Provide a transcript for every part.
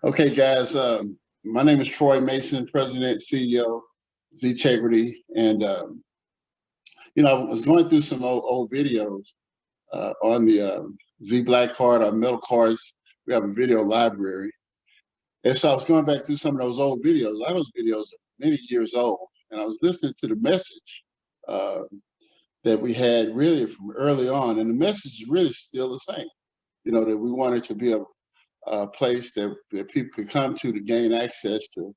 Okay, guys, my name is Troy Mason, President, CEO, ZTEGRITY. And, I was going through some old videos on the Z Black card, our metal cards. We have a video library. And so I was going back through some of those old videos. A lot of those videos are many years old. And I was listening to the message that we had really from early on. And the message is really still the same, that we wanted to be a place that people could come to gain access to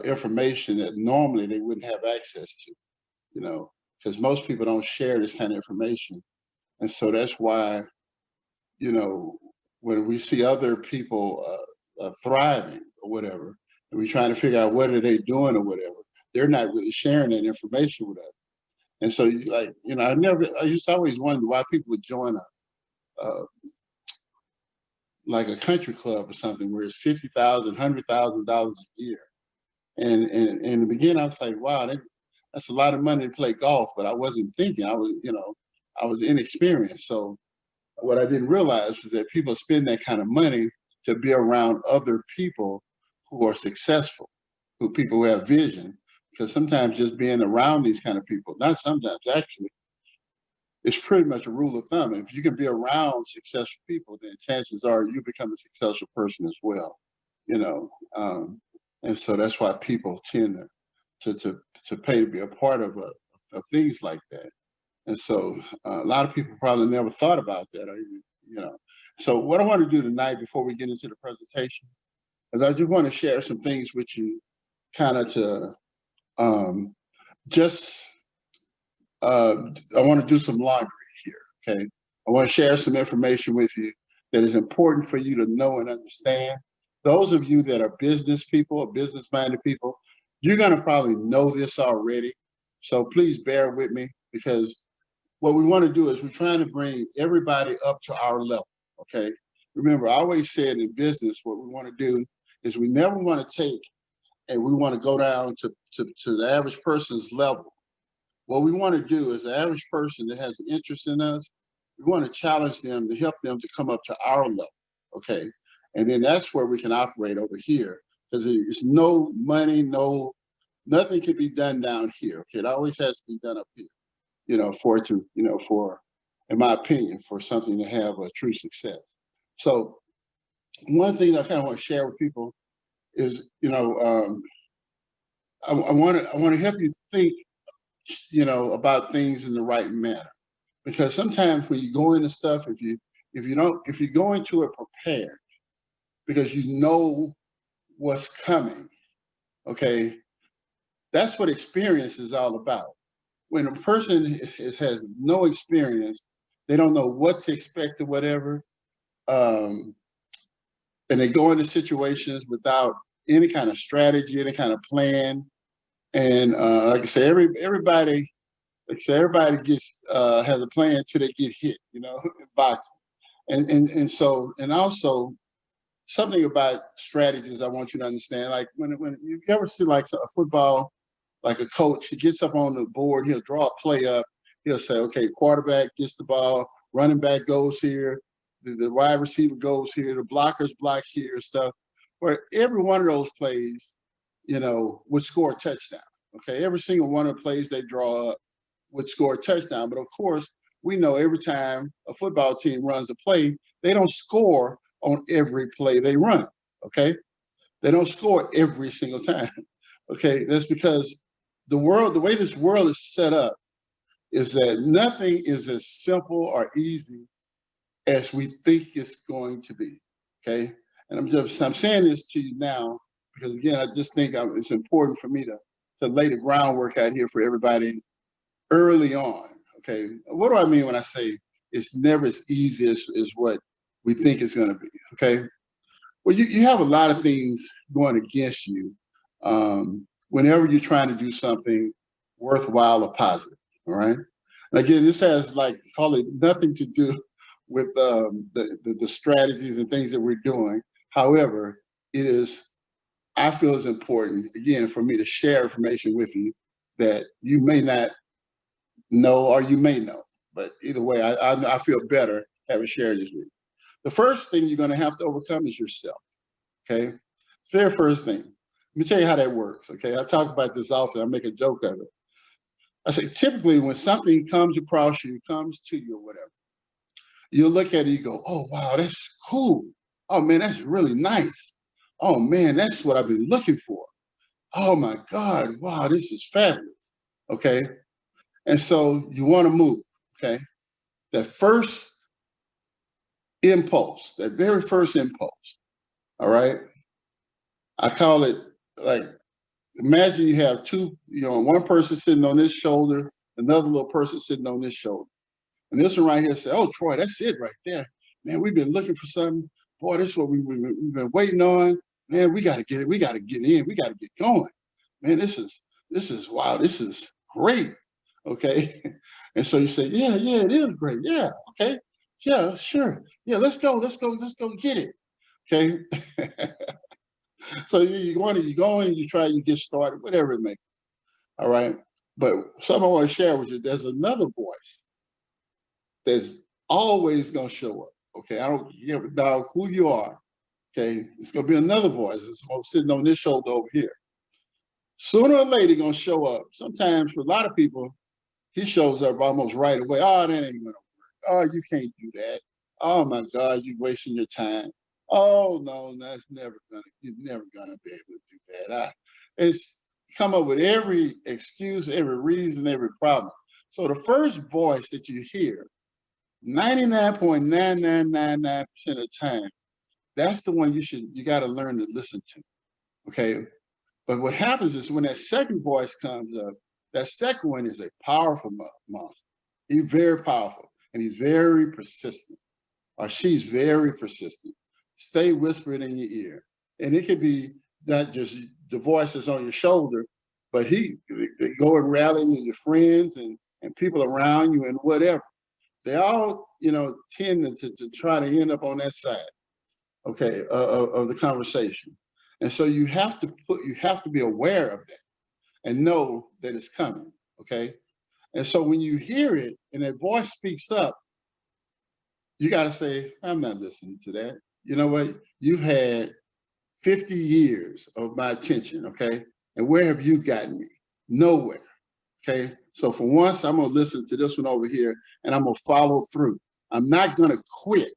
information that normally they wouldn't have access to, because most people don't share this kind of information. And so that's why, when we see other people thriving or whatever, and we're trying to figure out what are they doing or whatever, they're not really sharing that information with us. And so, I used to always wonder why people would join like a country club or something where it's $50,000, $100,000 a year. And in the beginning, I was like, wow, that's a lot of money to play golf. But I wasn't thinking. I was inexperienced. So what I didn't realize was that people spend that kind of money to be around other people who are successful, people who have vision. Because sometimes just being around these kind of people, not sometimes, actually, it's pretty much a rule of thumb. If you can be around successful people, then chances are you become a successful person as well, and so that's why people tend to pay to be a part of things like that. And so a lot of people probably never thought about that, So what I want to do tonight before we get into the presentation is I just want to share some things with you, kind of to I want to do some laundry here, okay? I want to share some information with you that is important for you to know and understand. Those of you that are business people or business-minded people, you're going to probably know this already. So please bear with me, because what we want to do is we're trying to bring everybody up to our level, okay? Remember, I always said in business, what we want to do is we never want to take and we want to go down to the average person's level. What we want to do is the average person that has an interest in us, we want to challenge them to help them to come up to our level, okay? And then that's where we can operate over here, because there's no money, nothing can be done down here, okay? It always has to be done up here, for it to, in my opinion, for something to have a true success. So one thing I kind of want to share with people is, I want to help you think, about things in the right manner, because sometimes when you go into stuff, if you go into it prepared, because you know what's coming, okay, that's what experience is all about. When a person has no experience, they don't know what to expect or whatever, and they go into situations without any kind of strategy, any kind of plan. And like I say, everybody gets has a plan till they get hit, in boxing. And also something about strategies I want you to understand. Like when you ever see like a football, like a coach, he gets up on the board, he'll draw a play up, he'll say, okay, quarterback gets the ball, running back goes here, the wide receiver goes here, the blockers block here, stuff. Where every one of those plays, would score a touchdown. Okay, every single one of the plays they draw up would score a touchdown. But of course, we know every time a football team runs a play, they don't score on every play they run. Okay, they don't score every single time. Okay, that's because the way this world is set up is that nothing is as simple or easy as we think it's going to be. Okay, and I'm saying this to you now because, again, I just think it's important for me to lay the groundwork out here for everybody early on, okay? What do I mean when I say it's never as easy as what we think it's gonna be, okay? Well, you have a lot of things going against you whenever you're trying to do something worthwhile or positive, all right? And again, this has probably nothing to do with the strategies and things that we're doing. However, I feel it's important, again, for me to share information with you that you may not know or you may know. But either way, I feel better having shared this with you. The first thing you're going to have to overcome is yourself, okay? Very first thing. Let me tell you how that works, okay? I talk about this often. I make a joke of it. I say, typically, when something comes across you, comes to you or whatever, you look at it, you go, oh, wow, that's cool. Oh, man, that's really nice. Oh, man, that's what I've been looking for. Oh, my God, wow, this is fabulous, okay? And so you want to move, okay? That first impulse, that very first impulse, all right? I call it like, imagine you have two, one person sitting on this shoulder, another little person sitting on this shoulder. And this one right here said, oh, Troy, that's it right there. Man, we've been looking for something. Boy, this is what we've been waiting on. Man, we got to get it. We got to get in. We got to get going. Man, this is wow. This is great. Okay. And so you say, yeah, it is great. Yeah. Okay. Yeah, sure. Yeah, let's go get it. Okay. So you go and you try, you get started, whatever it may be. All right. But something I want to share with you, there's another voice that's always going to show up. Okay. I don't give a dog who you are. Okay. It's going to be another voice. It's sitting on this shoulder over here. Sooner or later, going to show up. Sometimes for a lot of people, he shows up almost right away. Oh, that ain't going to work. Oh, you can't do that. Oh my God, you're wasting your time. Oh no, you're never gonna be able to do that. It's come up with every excuse, every reason, every problem. So the first voice that you hear, 99.9999% of the time, that's the one you got to learn to listen to. Okay. But what happens is when that second voice comes up, that second one is a powerful monster. He's very powerful and he's very persistent, or she's very persistent. Stay whispering in your ear. And it could be not just the voice that's on your shoulder, but they go and rally your friends and people around you and whatever. They all, tend to try to end up on that side, okay, of the conversation. And so you have to be aware of that and know that it's coming, okay? And so when you hear it and that voice speaks up, you got to say, I'm not listening to that. You know what? You've had 50 years of my attention, okay? And where have you gotten me? Nowhere, okay? So for once, I'm going to listen to this one over here and I'm going to follow through. I'm not going to quit,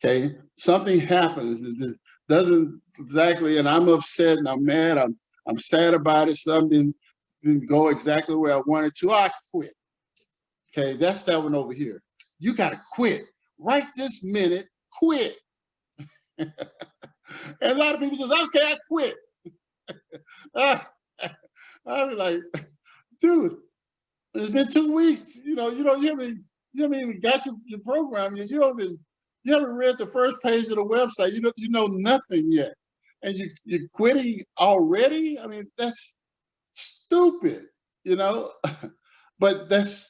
okay? Something happens, it doesn't exactly, and I'm upset and I'm mad, I'm sad about it, something didn't go exactly where I wanted to, I quit, okay? That's that one over here. You got to quit. Right this minute, quit. And a lot of people just, okay, I quit. I was like, dude, it's been 2 weeks. You haven't even got your program yet. You haven't read the first page of the website. You know nothing yet. And you're quitting already? I mean, that's stupid, But that's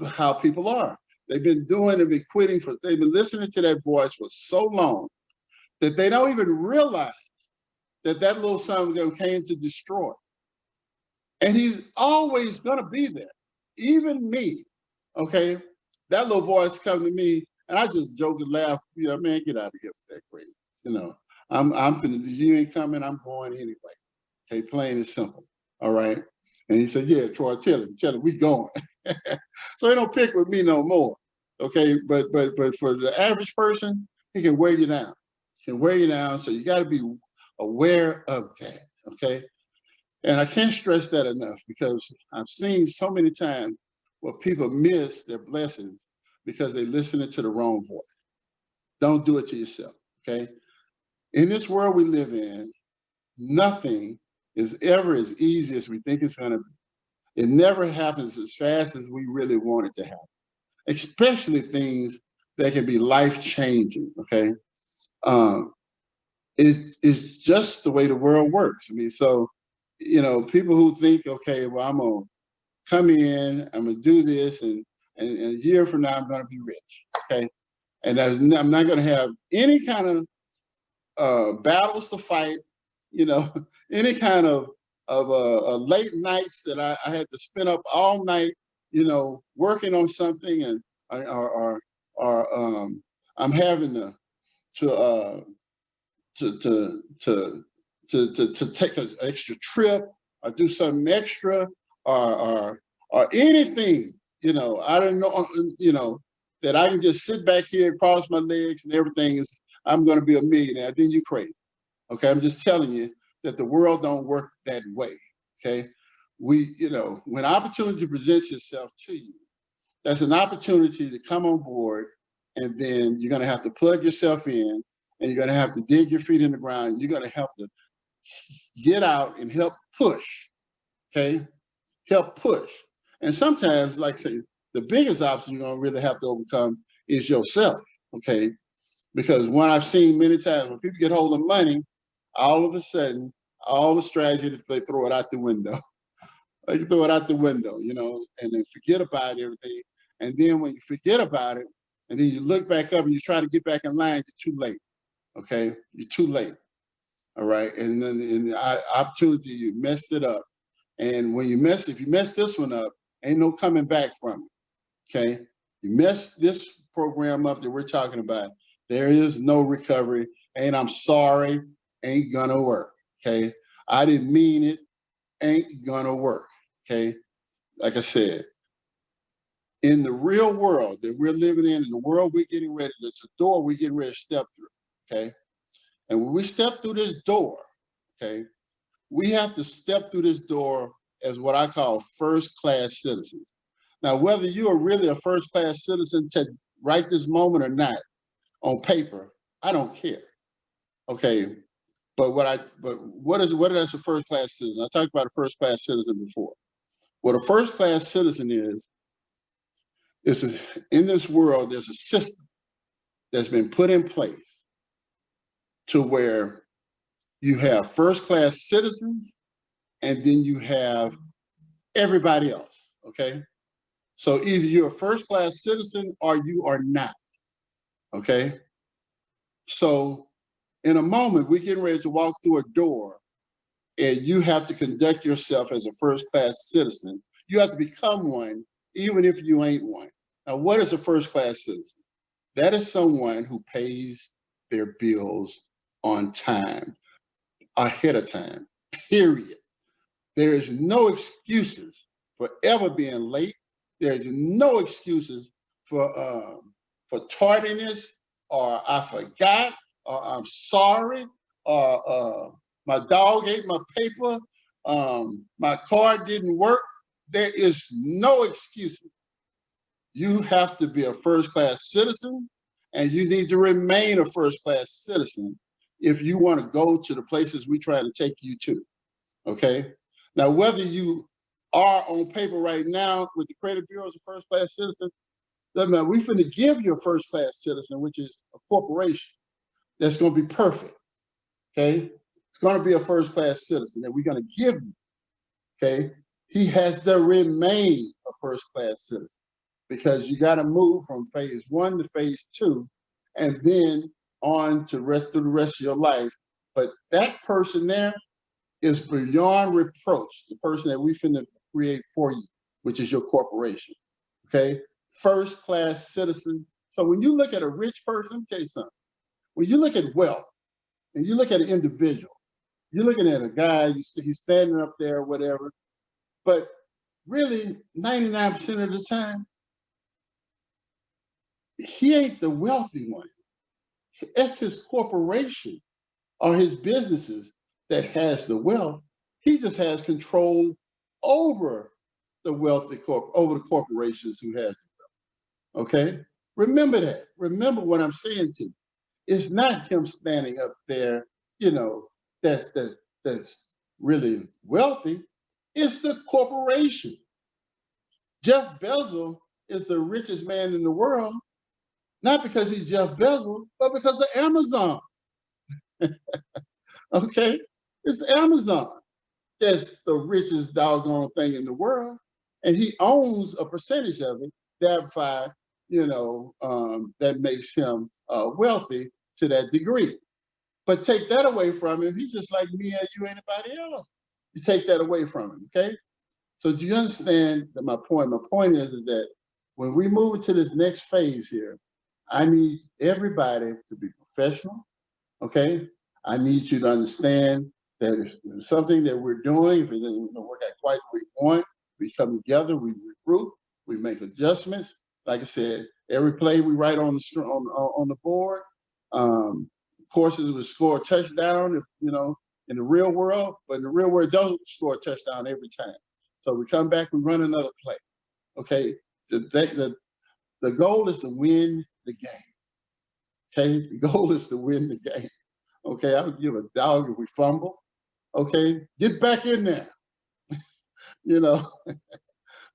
how people are. They've been they've been listening to that voice for so long that they don't even realize that little son came to destroy. And he's always gonna be there. Even me, okay? That little voice come to me and I just joke and laugh, man, get out of here with that crazy. I'm finna, you ain't coming, I'm going anyway. Okay, plain and simple, all right? And he said, yeah, Troy, tell him, we going. So he don't pick with me no more, okay? But for the average person, he can wear you down. So you got to be aware of that, okay? And I can't stress that enough because I've seen so many times where people miss their blessings because they listening to the wrong voice. Don't do it to yourself, okay? In this world we live in, nothing is ever as easy as we think it's going to be. It never happens as fast as we really want it to happen, especially things that can be life-changing, okay? It's just the way the world works. I mean, so, people who think, okay, well, I'm going to come in, I'm going to do this, and a year from now, I'm going to be rich, okay? And I'm not going to have any kind of battles to fight, any kind of late nights that I had to spend up all night, working on something, and or I'm having to take an extra trip or do something extra or anything, I don't know, that I can just sit back here and cross my legs and everything is, I'm going to be a millionaire, then you crazy. Okay, I'm just telling you that the world don't work that way. Okay, when opportunity presents itself to you, that's an opportunity to come on board, and then you're going to have to plug yourself in, and you're going to have to dig your feet in the ground. You're going to have to get out and help push. Okay, help push. And sometimes, like I say, the biggest obstacle you're going to really have to overcome is yourself. Okay, because what I've seen many times when people get hold of money, all of a sudden, all the strategy, they throw it out the window. They throw it out the window, and then forget about everything. And then when you forget about it, and then you look back up and you try to get back in line, you're too late. Okay, you're too late. All right, and then in the opportunity, you messed it up. And when if you mess this one up, ain't no coming back from it. Okay, you mess this program up that we're talking about, there is no recovery. And I'm sorry, ain't gonna work. Okay, I didn't mean it, ain't gonna work. Okay, like I said, in the real world that we're living in the world we're getting ready, there's a door we're getting ready to step through. Okay, and when we step through this door, okay, we have to step through this door as what I call first-class citizens. Now, whether you are really a first-class citizen to right this moment or not, on paper, I don't care. Okay, but what is a first-class citizen? I talked about a first-class citizen before. What a first-class citizen is in this world, there's a system that's been put in place to where you have first-class citizens, and then you have everybody else, okay? So either you're a first-class citizen or you are not, okay? So in a moment, we're getting ready to walk through a door, and you have to conduct yourself as a first-class citizen. You have to become one, even if you ain't one. Now, what is a first-class citizen? That is someone who pays their bills on time, ahead of time, period. There is no excuses for ever being late. There's no excuses for tardiness, or I forgot, or I'm sorry, or my dog ate my paper, my car didn't work. There is no excuses. You have to be a first-class citizen, and you need to remain a first-class citizen if you want to go to the places we try to take you to, okay? Now, whether you are on paper right now with the credit bureau as a first-class citizen, doesn't matter. We're finna give you a first-class citizen, which is a corporation that's gonna be perfect, okay? It's gonna be a first-class citizen that we're gonna give you, okay? He has to remain a first-class citizen, because you got to move from phase 1 to phase 2, and then on to through the rest of your life. But that person there is beyond reproach, the person that we finna create for you, which is your corporation, okay? First-class citizen. So when you look at a rich person, okay, son, when you look at wealth, and you look at an individual, you're looking at a guy, he's standing up there or whatever, but really 99% of the time, he ain't the wealthy one. It's his corporation or his businesses that has the wealth. He just has control over the wealthy over the corporations who has the wealth. Okay? Remember that. Remember what I'm saying to you. It's not him standing up there, that's really wealthy. It's the corporation. Jeff Bezos is the richest man in the world, not because he's Jeff Bezos, but because of Amazon. Okay? It's Amazon that's the richest doggone thing in the world, and he owns a percentage of it, thereby, that makes him wealthy to that degree. But take that away from him, he's just like me and you, anybody else. You take that away from him, okay? So do you understand that my point? My point is that when we move into this next phase here, I need everybody to be professional, okay? I need you to understand that if there's something that we're doing, if it doesn't work out quite what we want, we come together, we regroup, we make adjustments. Like I said, every play we write on the board, courses would score a touchdown if in the real world, but in the real world, don't score a touchdown every time. So we come back, we run another play. Okay, the goal is to win the game. Okay, the goal is to win the game. Okay, I would give a dog if we fumble. Okay, get back in there. you know,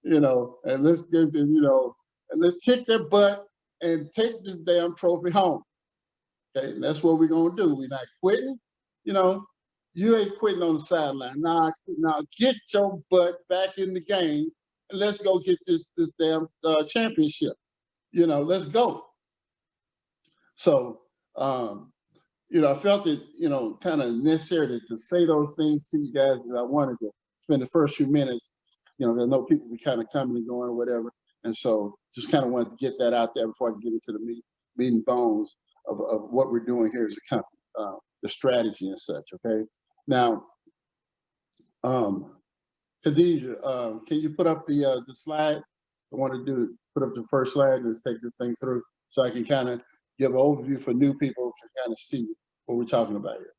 and let's get and let's kick their butt and take this damn trophy home. Okay, and that's what we're gonna do. We're not quitting. You ain't quitting on the sideline. Now get your butt back in the game and let's go get this damn championship. Let's go. So, I felt it, kind of necessary to say those things to you guys because I wanted to spend the first few minutes, I know people be kind of coming and going or whatever. And so just kind of wanted to get that out there before I get into the meat and bones of what we're doing here as a company, the strategy and such, okay? Now, Khadijah, can you put up the slide? I want to put up the first slide. Let's take this thing through so I can kind of give an overview for new people to kind of see what we're talking about here.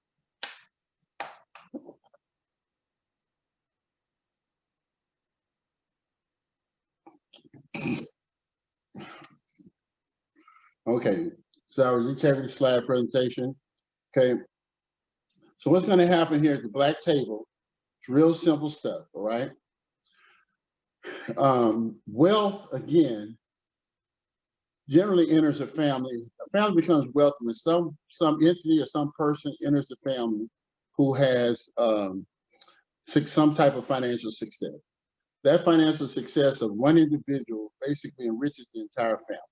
Okay, so our ZTEGRITY slide presentation. Okay, so what's going to happen here is the black table. It's real simple stuff, all right? Wealth, again, generally enters a family. A family becomes wealthy when some entity or some person enters the family who has some type of financial success. That financial success of one individual basically enriches the entire family.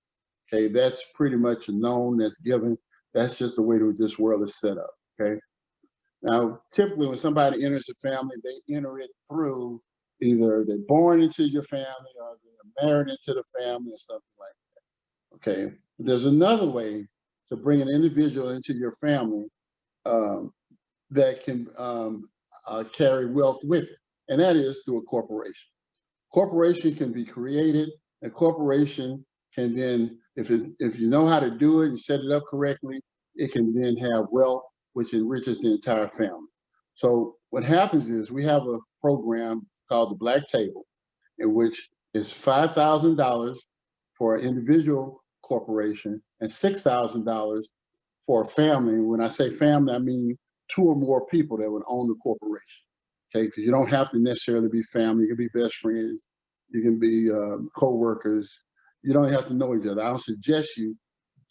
Okay, that's pretty much known, that's given. That's just the way that this world is set up, okay? Now, typically when somebody enters a family, they enter it through either they're born into your family or they're married into the family or something like that, okay? There's another way to bring an individual into your family that can carry wealth with it, and that is through a corporation. Corporation can be created. A corporation can then, if you know how to do it and set it up correctly, it can then have wealth, which enriches the entire family. So what happens is we have a program called the Black Table, in which is $5,000 for an individual corporation and $6,000 for a family. When I say family, I mean 2 or more people that would own the corporation. Okay, because you don't have to necessarily be family. You can be best friends. You can be co-workers. You don't have to know each other. I don't suggest you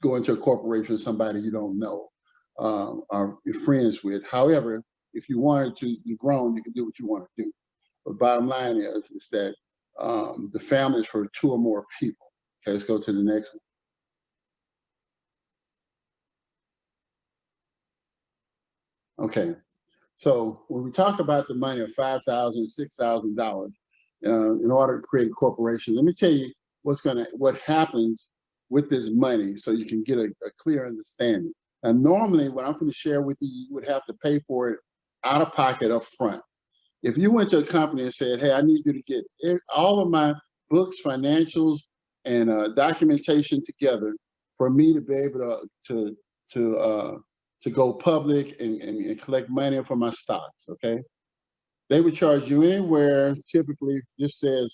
go into a corporation with somebody you don't know or you're friends with. However, if you wanted to, you're grown, you can do what you want to do. But bottom line is that the family is for 2 or more people. Okay, let's go to the next one. Okay, so when we talk about the money of $5,000, $6,000 in order to create a corporation, let me tell you what happens with this money so you can get a clear understanding. And normally, what I'm going to share with you, you would have to pay for it out of pocket up front. If you went to a company and said, "Hey, I need you to get all of my books, financials, and documentation together for me to be able to go public and collect money for my stocks," okay? They would charge you anywhere, typically, just says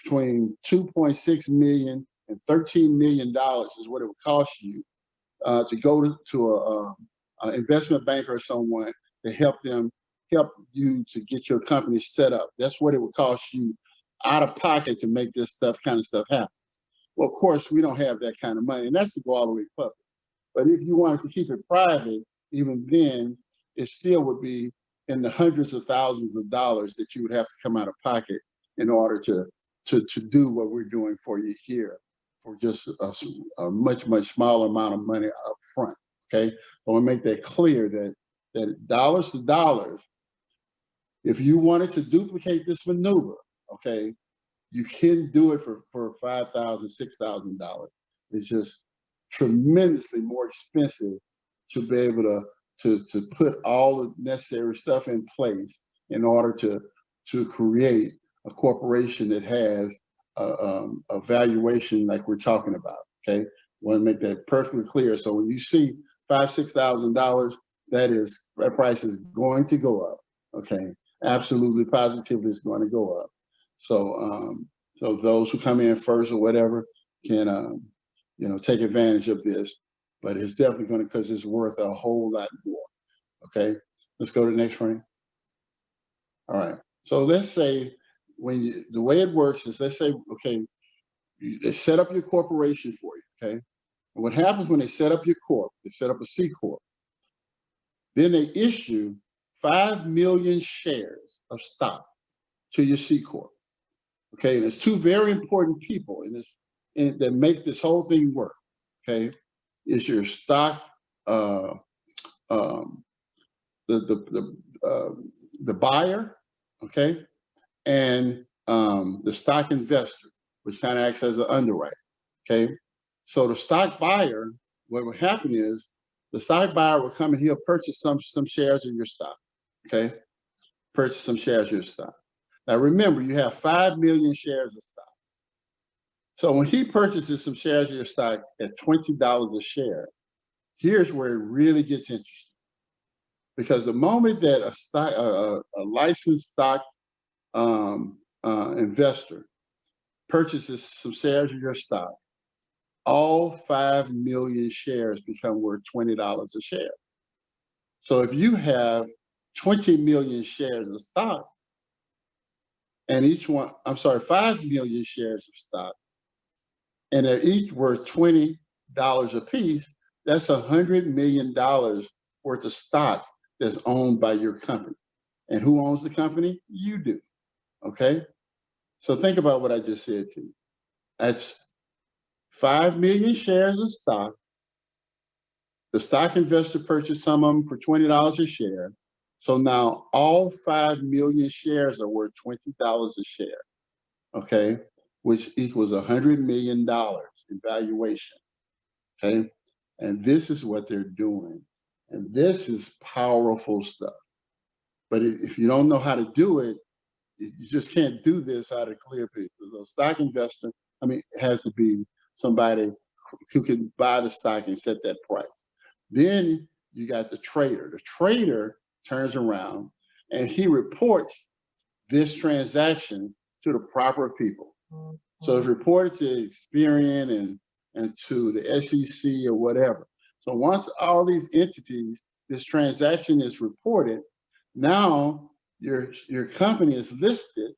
between $2.6 million and $13 million is what it would cost you to go to an investment banker or someone to help you to get your company set up. That's what it would cost you out of pocket to make this kind of stuff happen. Well, of course, we don't have that kind of money, and that's to go all the way public. But if you wanted to keep it private, even then, it still would be in the hundreds of thousands of dollars that you would have to come out of pocket in order to do what we're doing for you here for just a much smaller amount of money up front. Okay, I want to make that clear that dollars to dollars, if you wanted to duplicate this maneuver, okay, you can do it for $5,000, $6,000. It's just tremendously more expensive to be able to put all the necessary stuff in place in order to create a corporation that has a valuation like we're talking about. Okay, want to make that perfectly clear. So when you see $5,000-6,000, that price is going to go up. Okay, absolutely, positively, it's going to go up. So so those who come in first or whatever can take advantage of this, but it's definitely going to, because it's worth a whole lot more. Okay, let's go to the next frame. All right, so let's say the way it works is, let's say, okay, they set up your corporation for you. Okay, and what happens when they set up your corp, they set up a C corp, then they issue 5 million shares of stock to your C corp. Okay, and there's two very important people that make this whole thing work. Okay, is your stock, the buyer, okay, and the stock investor, which kind of acts as an underwriter. Okay, so the stock buyer, what will happen is the stock buyer will come and he'll purchase some shares of your stock. Okay, purchase some shares of your stock. Now remember, you have 5 million shares of stock. So when he purchases some shares of your stock at $20 a share, here's where it really gets interesting. Because the moment that a licensed stock investor purchases some shares of your stock, all 5 million shares become worth $20 a share. So if you have 20 million shares of stock, and each one, 5 million shares of stock, and they're each worth $20 a piece, that's $100 million worth of stock that's owned by your company. And who owns the company? You do. Okay? So think about what I just said to you. That's 5 million shares of stock. The stock investor purchased some of them for $20 a share. So now all 5 million shares are worth $20 a share. Okay? Which equals $100 million in valuation. Okay? And this is what they're doing. And this is powerful stuff. But if you don't know how to do it, you just can't do this out of clear picture. So a stock investor, has to be somebody who can buy the stock and set that price. Then you got the trader. The trader turns around and he reports this transaction to the proper people. So it's reported to Experian and to the SEC or whatever. So once all these entities, this transaction is reported, now your company is listed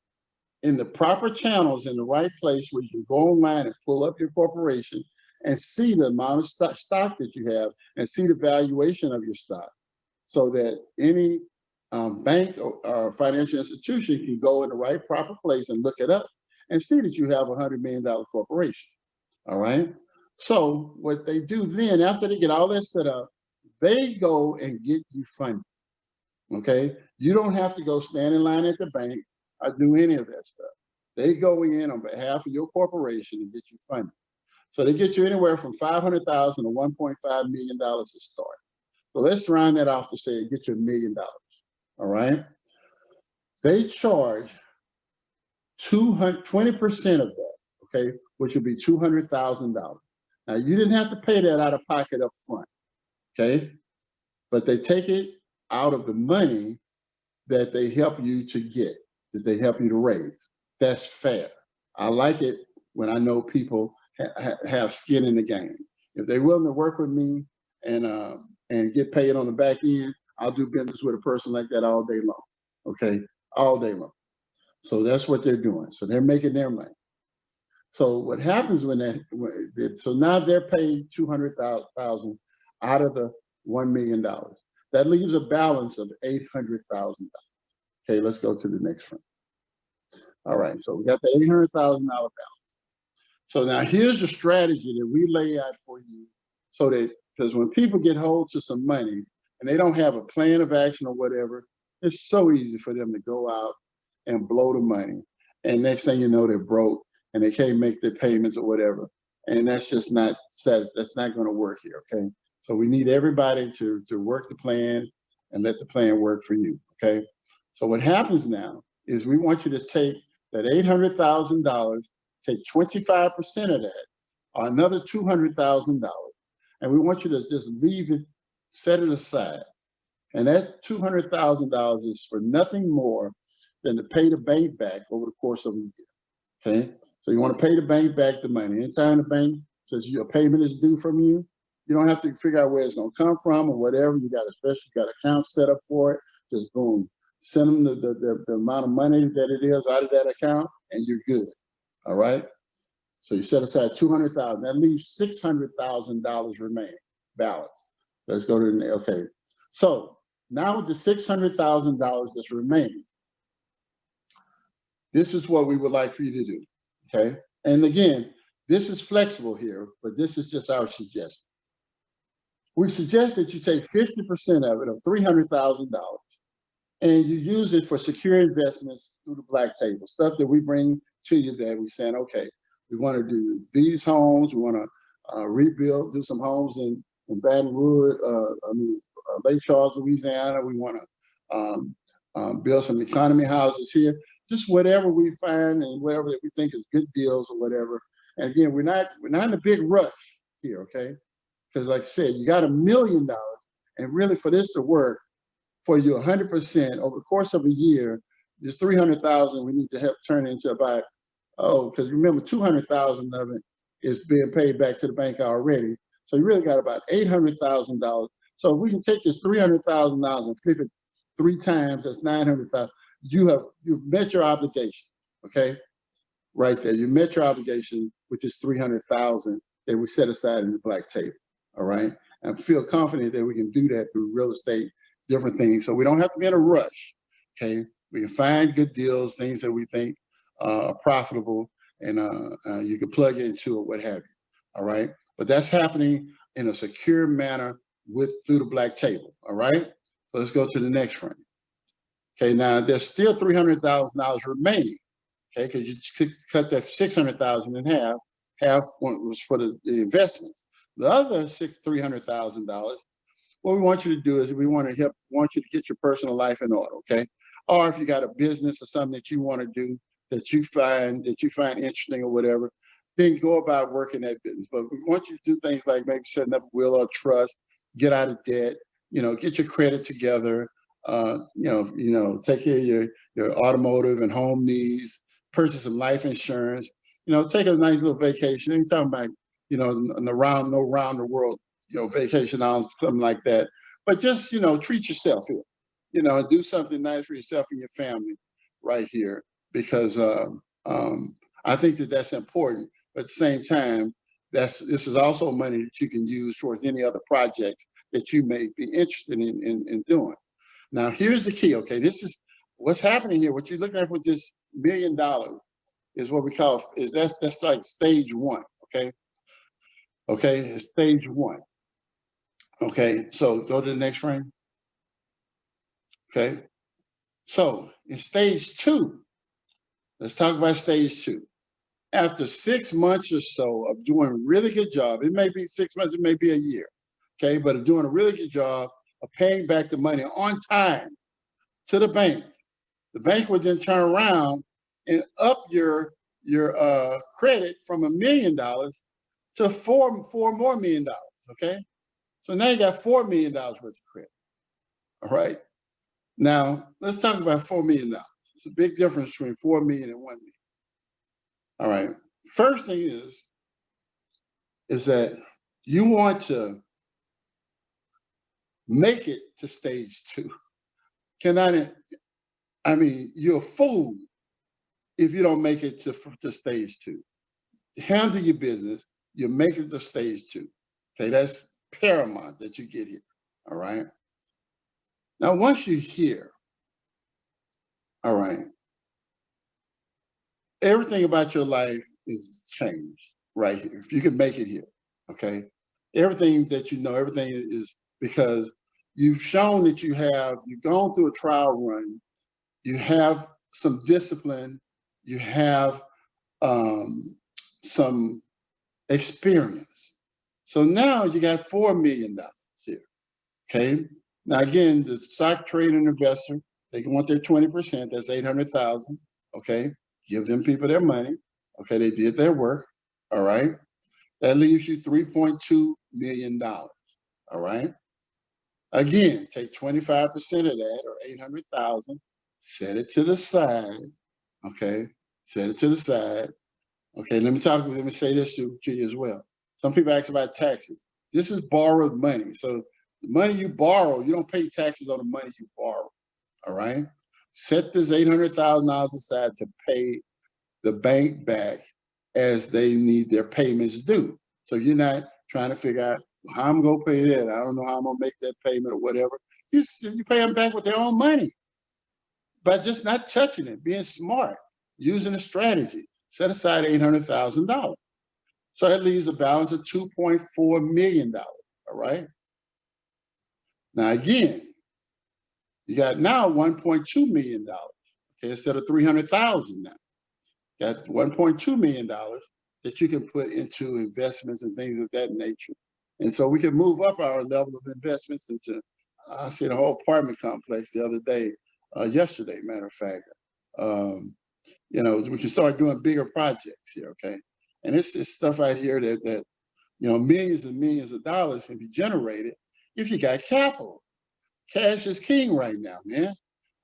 in the proper channels in the right place where you can go online and pull up your corporation and see the amount of stock that you have and see the valuation of your stock, so that any bank or financial institution can go in the right proper place and look it up and see that you have a $100 million corporation. All right. So what they do then, after they get all that set up, they go and get you funded. Okay. You don't have to go stand in line at the bank or do any of that stuff. They go in on behalf of your corporation and get you funded. So they get you anywhere from $500,000 to $1.5 million to start. So let's round that off to say get you $1 million. All right. They charge 20% of that, okay, which would be $200,000. Now you didn't have to pay that out of pocket up front, okay, but they take it out of the money that they help you to get, that they help you to raise. That's fair. I like it when I know people have skin in the game. If they're willing to work with me and get paid on the back end, I'll do business with a person like that all day long, okay, all day long. So that's what they're doing. So they're making their money. So what happens so now they're paid $200,000 out of the $1 million. That leaves a balance of $800,000. Okay, let's go to the next one. All right, so we got the $800,000 balance. So now here's the strategy that we lay out for you, so that, because when people get hold to some money and they don't have a plan of action or whatever, it's so easy for them to go out and blow the money. And next thing you know, they're broke and they can't make their payments or whatever. And that's just not going to work here, okay? So we need everybody to work the plan and let the plan work for you, okay? So what happens now is we want you to take that $800,000, take 25% of that, or another $200,000, and we want you to just leave it, set it aside. And that $200,000 is for nothing more than to pay the bank back over the course of a year, okay? So you want to pay the bank back the money. Anytime the bank says your payment is due from you, you don't have to figure out where it's going to come from or whatever. You got a special, you got account set up for it. Just boom, send them the amount of money that it is out of that account, and you're good. All right. So you set aside $200,000. That leaves $600,000 remaining balance. Let's go to the okay. So now with the $600,000 that's remaining, this is what we would like for you to do. Okay. And again, this is flexible here, but this is just our suggestion. We suggest that you take 50% of it, of $300,000, and you use it for secure investments through the black table, stuff that we bring to you that we're saying, okay, we want to do these homes, we want to rebuild, do some homes in Baton Rouge, Lake Charles, Louisiana. We want to build some economy houses here, just whatever we find and whatever that we think is good deals or whatever. And again, we're not in a big rush here, okay? Because like I said, you got $1 million, and really for this to work for you 100% over the course of a year, this 300,000 we need to help turn into about, because remember, 200,000 of it is being paid back to the bank already. So you really got about $800,000. So if we can take this $300,000 and flip it 3 times, that's 900,000. You've met your obligation, okay? Right there, you met your obligation with this 300,000 that we set aside in the black table. All right, and feel confident that we can do that through real estate, different things. So we don't have to be in a rush. Okay, we can find good deals, things that we think are profitable, and you can plug into it, what have you. All right, but that's happening in a secure manner through the black table. All right, so let's go to the next frame. Okay, now there's still $300,000 remaining. Okay, because you could cut that $600,000 in half. Half was for the investments. The other $300,000, what we want you to do is we want you to get your personal life in order, okay? Or if you got a business or something that you want to do that you find interesting or whatever, then go about working that business. But we want you to do things like maybe setting up a will or trust, get out of debt, get your credit together, take care of your automotive and home needs, purchase some life insurance, take a nice little vacation. Ain't talking about around the world, vacation on something like that. But just, treat yourself here, do something nice for yourself and your family right here, because I think that's important. But at the same time, this is also money that you can use towards any other projects that you may be interested in doing. Now, here's the key, okay? This is what's happening here. What you're looking at with this $1 million is what we call, that's like stage 1, okay? Okay, stage 1. Okay, so go to the next frame. Okay, so in stage 2, let's talk about stage 2. After 6 months or so of doing a really good job, it may be 6 months, it may be a year, okay, but of doing a really good job of paying back the money on time to the bank would then turn around and up your credit from $1 million to $4 more million, okay? So now you got $4 million worth of credit, all right? Now, let's talk about $4 million. It's a big difference between $4 million and $1 million. All right, first thing is that you want to make it to stage 2. You're a fool if you don't make it to stage 2. Handle your business, you make it to stage 2. Okay, that's paramount that you get here, all right? Now, once you're here, all right, everything about your life is changed right here. If you can make it here, okay? Everything that everything is because you've shown that you've gone through a trial run, you have some discipline, you have some experience. So now you got $4 million, Okay. Now again, the stock trading investor, they want their 20%. That's 800,000. Okay. Give them people their money. Okay. They did their work. All right. That leaves you $3.2 million. All right. Again, take 25% of that, or 800,000, set it to the side. Okay. Set it to the side. Okay. Let me say this to you as well. Some people ask about taxes. This is borrowed money. So the money you borrow, you don't pay taxes on the money you borrow. All right. Set this $800,000 aside to pay the bank back as they need their payments due. So you're not trying to figure out how I'm going to pay that. I don't know how I'm going to make that payment or whatever. You pay them back with their own money by just not touching it, being smart, using a strategy. Set aside $800,000. So that leaves a balance of $2.4 million. All right. Now, again, you got now $1.2 million. Okay, instead of 300,000 now. Got $1.2 million that you can put into investments and things of that nature. And so we can move up our level of investments into, I see the whole apartment complex the other day, yesterday, matter of fact. You know, we can start doing bigger projects here, okay? And it's stuff right here that, you know, millions and millions of dollars can be generated if you got capital. Cash is king right now, man.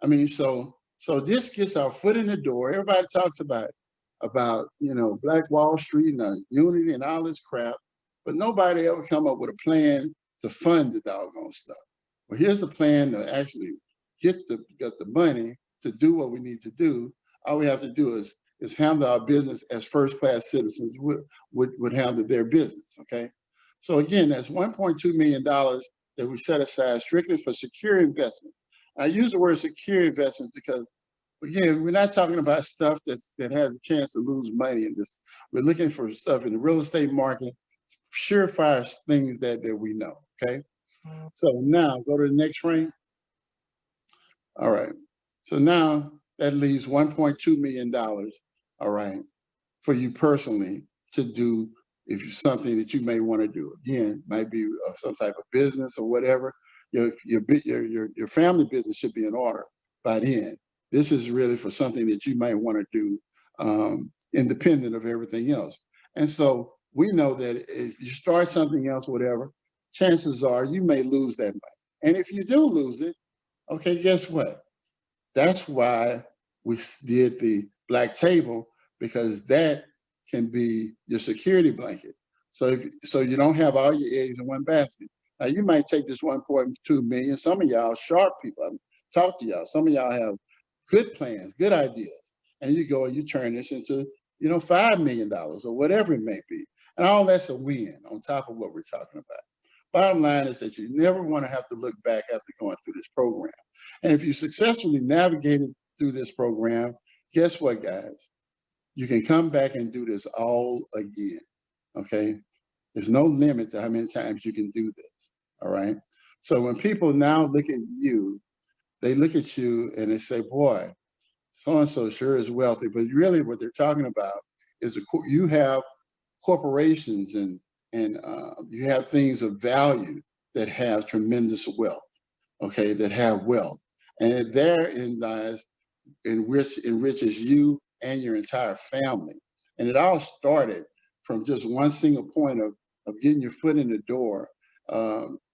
I mean, so this gets our foot in the door. Everybody talks about you know, Black Wall Street and unity and all this crap, but nobody ever come up with a plan to fund the doggone stuff. Well, here's a plan to actually get the money to do what we need to do. All we have to do is handle our business as first-class citizens would handle their business. Okay, so again, that's $1.2 million that we set aside strictly for secure investment. I use the word secure investment because, again, we're not talking about stuff that has a chance to lose money in this. We're looking for stuff in the real estate market, surefire things that we know. Okay. So now go to the next frame. All right. So now that leaves $1.2 million. All right. For you personally to do, if it's something that you may want to do. Again, might be some type of business or whatever. Your family business should be in order by then. This is really for something that you might want to do independent of everything else. And so we know that if you start something else, whatever, chances are you may lose that money. And if you do lose it, okay, guess what? That's why we did the black table, because that can be your security blanket. So you don't have all your eggs in one basket. Now you might take this 1.2 million. Some of y'all sharp people. Talk to y'all. Some of y'all have good plans, good ideas, and you go and you turn this into, you know, $5 million or whatever it may be, and all that's a win on top of what we're talking about. Bottom line is that you never want to have to look back after going through this program. And if you successfully navigated through this program, guess what, guys? You can come back and do this all again, okay? There's no limit to how many times you can do this, all right? So when people now look at you, they look at you and they say, boy, so-and-so sure is wealthy, but really what they're talking about is you have corporations and you have things of value that have tremendous wealth, okay, that have wealth. And therein lies enriches you and your entire family. And it all started from just one single point of getting your foot in the door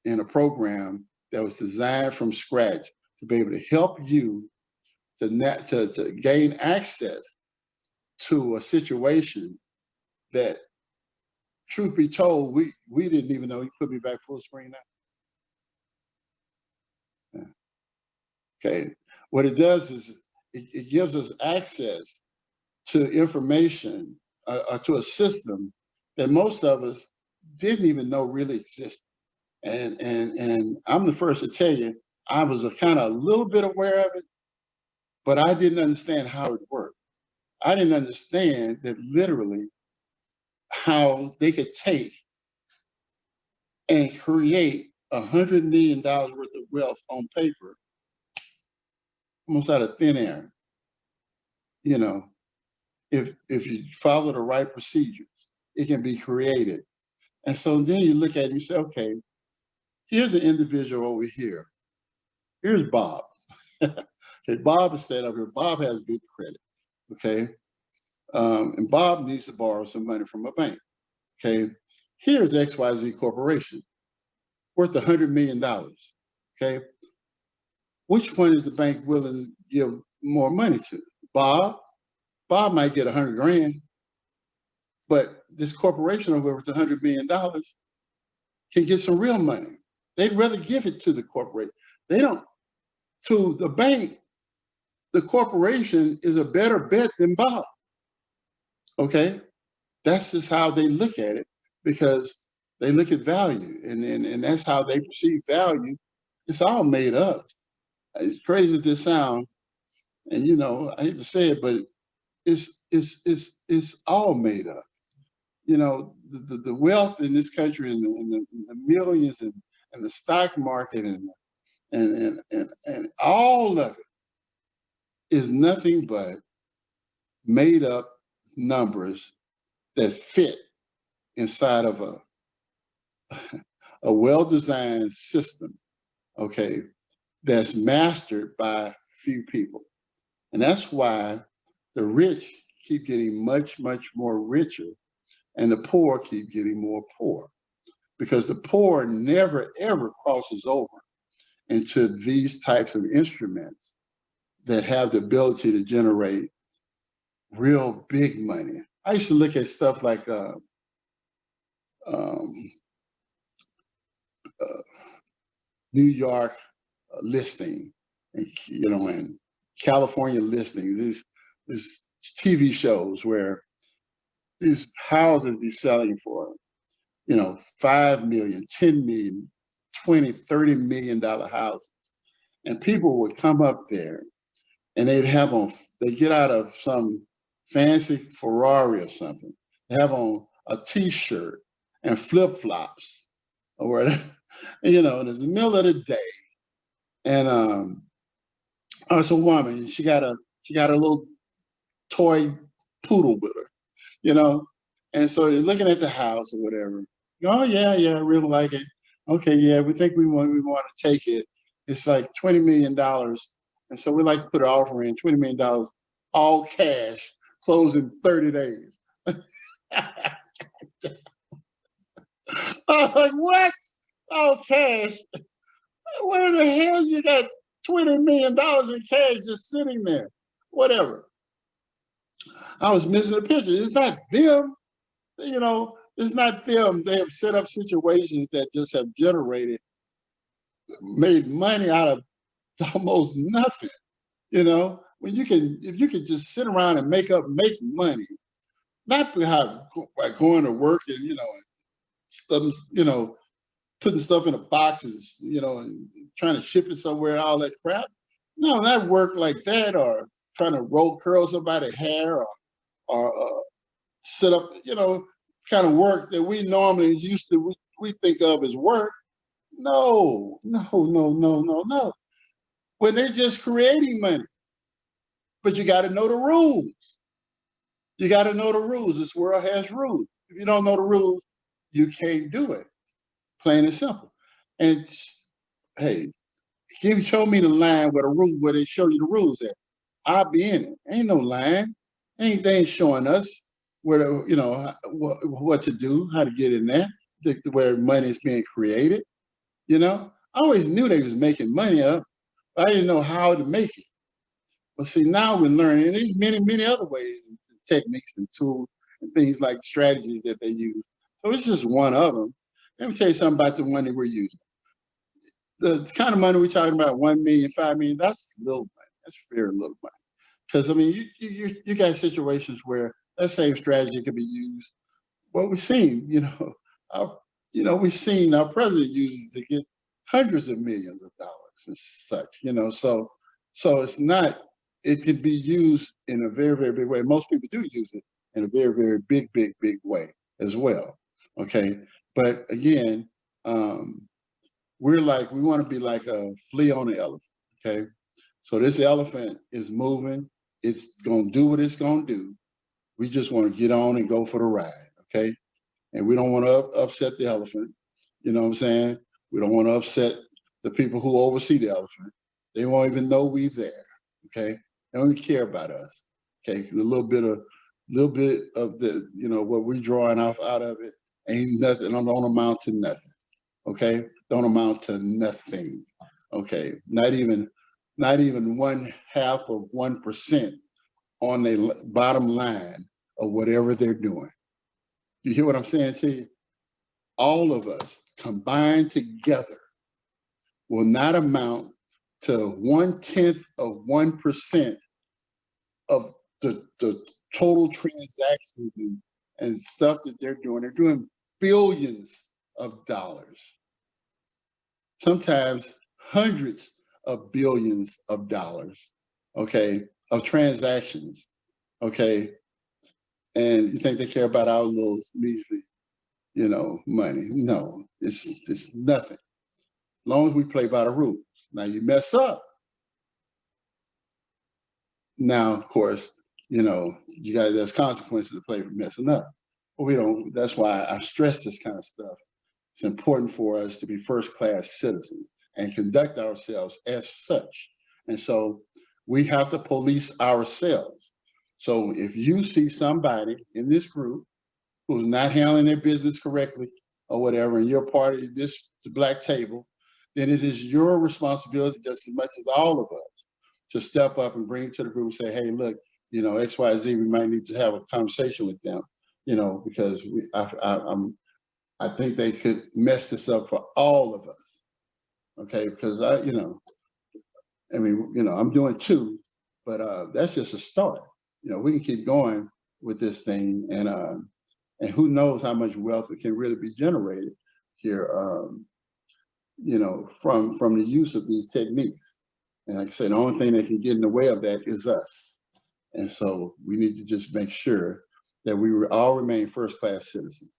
in a program that was designed from scratch to be able to help you to gain access to a situation that, truth be told, we didn't even know. You put me back full screen now. Yeah. Okay. What it does is it gives us access to information, to a system that most of us didn't even know really existed. And I'm the first to tell you, I was kind of a little bit aware of it, but I didn't understand how it worked. I didn't understand that literally how they could take and create $100 million worth of wealth on paper, almost out of thin air. You know, if you follow the right procedures, it can be created. And so then you look at it and you say, okay, Here's an individual over here. Here's Bob. Okay, Bob is standing up here. Bob has good credit. Okay. And Bob needs to borrow some money from a bank. Okay. Here's XYZ Corporation, worth $100 million. Okay. Which one is the bank willing to give more money to? Bob? Bob might get 100 grand, but this corporation over with $100 million can get some real money. They'd rather give it to the corporation. They don't, to the bank, the corporation is a better bet than Bob. Okay? That's just how they look at it, because they look at value, and that's how they perceive value. It's all made up. As crazy as this sounds, and you know, I hate to say it, but it's all made up. You know, the wealth in this country, and the millions, and the stock market, and all of it is nothing but made up numbers that fit inside of a well-designed system, okay, that's mastered by few people. And that's why the rich keep getting much, much more richer, and the poor keep getting more poor, because the poor never, ever crosses over into these types of instruments that have the ability to generate real big money. I used to look at stuff like New York listing, and, you know, and California listings, these TV shows where these houses be selling for, you know, 5 million, 10 million, 20, $30 million houses. And people would come up there and they'd have on, they get out of some fancy Ferrari or something, they have on a t-shirt and flip-flops or whatever, you know, and it's the middle of the day. And it's a woman, she got a little toy poodle with her, you know. And so you're looking at the house or whatever. Oh yeah, I really like it. Okay, yeah, we think we want to take it. It's like $20 million. And so we like to put an offer in, $20 million, all cash, close in 30 days. I was like, what? All cash? Where the hell you got $20 million in cash just sitting there? Whatever. I was missing a picture. It's not them, you know, it's not them. They have set up situations that just have made money out of almost nothing. You know, when if you can just sit around and make money, not by going to work and, you know, stuff, you know, putting stuff in a boxes, you know, and trying to ship it somewhere, all that crap. No, not work like that, or trying to curl somebody's hair, or set up, you know, kind of work that we normally we think of as work. No. When they're just creating money. But you got to know the rules. You got to know the rules. This world has rules. If you don't know the rules, you can't do it. Plain and simple. And hey, show me the line where they show you the rules at. I'll be in it. Ain't no line. They ain't showing us where you know what to do, how to get in there, where money is being created. You know, I always knew they was making money up, but I didn't know how to make it. But see, now we're learning, and there's many other ways, and techniques and tools and things like strategies that they use. So it's just one of them. Let me tell you something about the one that we're using. The kind of money we're talking about, 1 million, 5 million, that's little money. That's very little money. Because I mean, you got situations where that same strategy could be used. Well, we've seen, we've seen our president uses to get hundreds of millions of dollars and such, you know. So it's not. It can be used in a very, very big way. Most people do use it in a very, very big way as well. Okay, but again, we want to be like a flea on an elephant. Okay, so this elephant is moving. It's gonna do what it's gonna do. We just want to get on and go for the ride. Okay, and we don't want to upset the elephant. You know what I'm saying? We don't want to upset the people who oversee the elephant. They won't even know we there. Okay, they don't even care about us. Okay, a little bit of the, you know, what we drawing off out of it ain't nothing. Don't amount to nothing. Okay, don't amount to nothing. Okay, not even 1/2% on the bottom line of whatever they're doing. You hear what I'm saying to you? All of us combined together will not amount to 1/10% of the total transactions and stuff that they're doing. They're doing billions of dollars, sometimes hundreds of billions of dollars, okay, of transactions, okay? And you think they care about our little measly, you know, money? No, it's nothing. As long as we play by the rules. Now you mess up. Now, of course, you know, there's consequences to play for messing up. But we don't, that's why I stress this kind of stuff. It's important for us to be first-class citizens and conduct ourselves as such. And so we have to police ourselves. So if you see somebody in this group who's not handling their business correctly or whatever, and you're part of this black table, then it is your responsibility just as much as all of us to step up and bring it to the group and say, hey, look, you know, XYZ, we might need to have a conversation with them, you know, because I think they could mess this up for all of us. Okay, because I'm doing two, but that's just a start. You know, we can keep going with this thing, and who knows how much wealth it can really be generated here, you know, from the use of these techniques. And like I said, the only thing that can get in the way of that is us. And so we need to just make sure that we all remain first-class citizens.